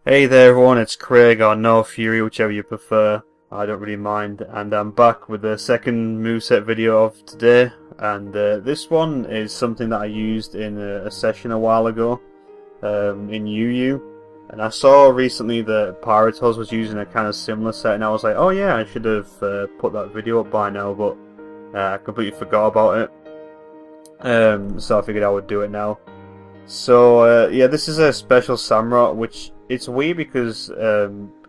Hey there everyone, it's Craig or No Fury, whichever you prefer. I don't really mind, and I'm back with the second moveset video of today. And this one is something that I used in a session a while ago in UU. And I saw recently that Pyrotos was using a kind of similar set, and I was like, oh yeah, I should have put that video up by now, but I completely forgot about it. So I figured I would do it now. So yeah, this is a special Samurott, which it's weird because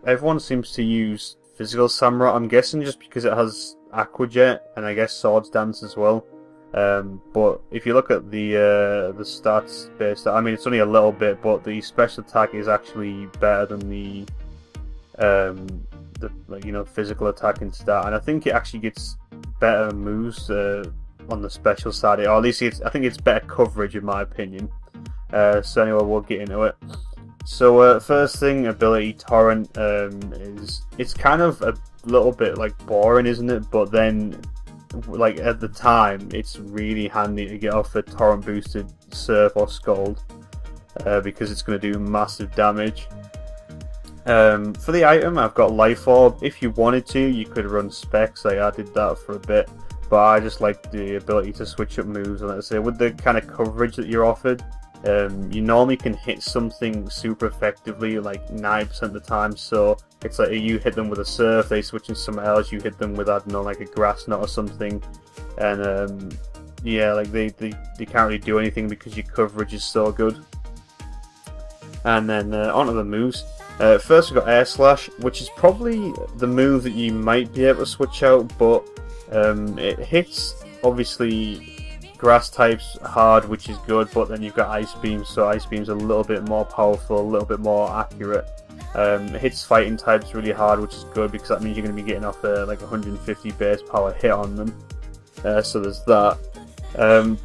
everyone seems to use physical Samurott. I'm guessing just because it has Aqua and I guess Swords Dance as well. But if you look at the stats based, I mean it's only a little bit, but the special attack is actually better than the physical attack and stat, and I think it actually gets better moves on the special side, or at least I think it's better coverage in my opinion. So anyway, we'll get into it. So first thing, ability Torrent it's kind of a little bit like boring, isn't it? But then, like at the time, it's really handy to get off a Torrent boosted Surf or Scald because it's going to do massive damage. For the item, I've got Life Orb. If you wanted to, you could run Specs. Like I did that for a bit, but I just like the ability to switch up moves. And let's say with the kind of coverage that you're offered. You normally can hit something super effectively like 9% of the time, so it's like you hit them with a Surf, they switch into something else, you hit them with, I don't know, like a Grass Knot or something, and yeah, like they can't really do anything because your coverage is so good. And then onto the moves. First we've got Air Slash, which is probably the move that you might be able to switch out, but it hits obviously grass types hard, which is good, but then you've got Ice Beam, so Ice Beam's a little bit more powerful, a little bit more accurate. It hits fighting types really hard, which is good because that means you're going to be getting off like 150 base power hit on them. So there's that.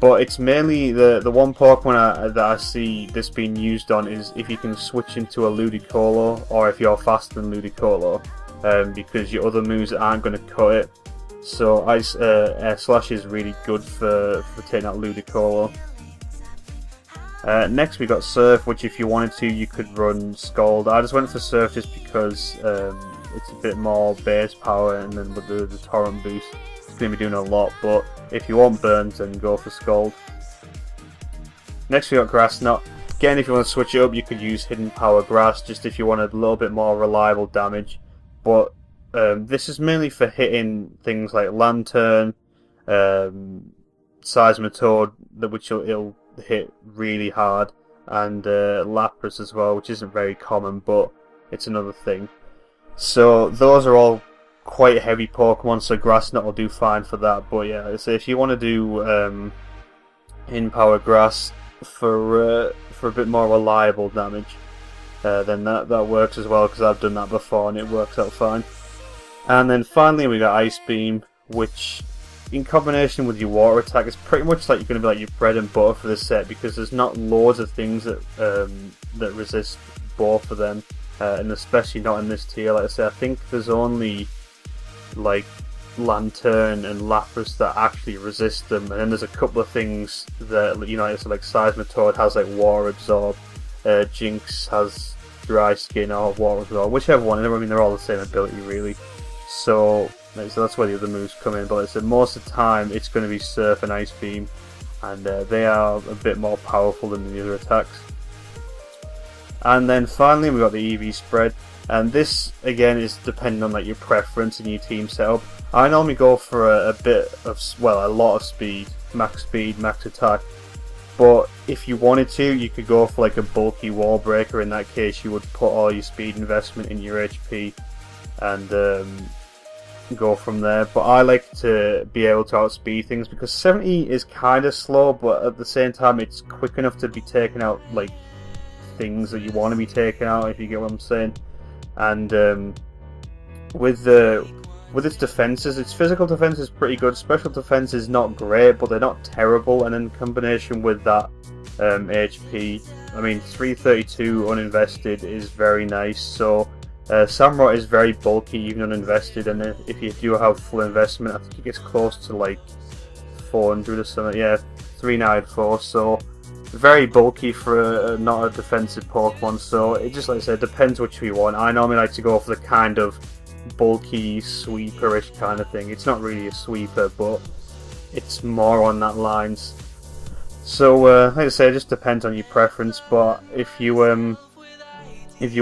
But it's mainly the one Pokemon that I see this being used on is if you can switch into a Ludicolo, or if you're faster than Ludicolo, because your other moves aren't going to cut it. So Air Slash is really good for taking out Ludicolo. Next we got Surf, which if you wanted to, you could run Scald. I just went for Surf just because it's a bit more base power, and then with the Torrent boost, it's going to be doing a lot. But if you want burns, then go for Scald. Next we got Grass Knot. Again, if you want to switch it up, you could use Hidden Power Grass, just if you wanted a little bit more reliable damage. But this is mainly for hitting things like Lantern, Seismitoad, which it'll hit really hard, and Lapras as well, which isn't very common, but it's another thing. So those are all quite heavy Pokemon, so Grass Knot will do fine for that. But yeah, so if you want to do in Power Grass for a bit more reliable damage, then that works as well, because I've done that before and it works out fine. And then finally we got Ice Beam, which in combination with your water attack is pretty much like you're going to be like your bread and butter for this set, because there's not loads of things that that resist both of them, and especially not in this tier. Like I say, I think there's only like Lantern and Lapras that actually resist them, and then there's a couple of things that, you know, so like Seismitoad has like Water Absorb, Jinx has Dry Skin or Water Absorb, whichever one. I mean, they're all the same ability really. So that's where the other moves come in, but like I said, most of the time it's going to be Surf and Ice Beam, and they are a bit more powerful than the other attacks. And then finally we got the EV Spread, and this again is depending on like your preference and your team setup. I normally go for a bit of, well, a lot of speed, max attack. But if you wanted to, you could go for like a bulky Wall Breaker. In that case, you would put all your speed investment in your HP and go from there. But I like to be able to outspeed things, because 70 is kind of slow, but at the same time it's quick enough to be taking out like things that you want to be taken out, if you get what I'm saying. And with its defenses, its physical defense is pretty good, special defense is not great, but they're not terrible, and in combination with that HP, I mean 332 uninvested is very nice. So Samurott is very bulky even uninvested, and if you do have full investment, I think it gets close to like 400 or something, yeah, 394. So very bulky for not a defensive Pokemon, so it just, like I said, depends which you want. I normally like to go for the kind of bulky, sweeperish kind of thing. It's not really a sweeper, but it's more on that lines. So, like I say, it just depends on your preference, but if you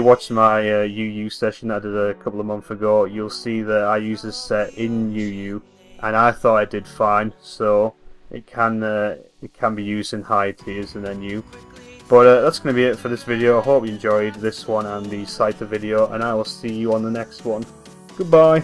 watch my UU session that I did a couple of months ago, you'll see that I use this set in UU, and I thought I did fine, so it can be used in high tiers and then NU. But that's going to be it for this video. I hope you enjoyed this one and the Scyther video, and I will see you on the next one. Goodbye!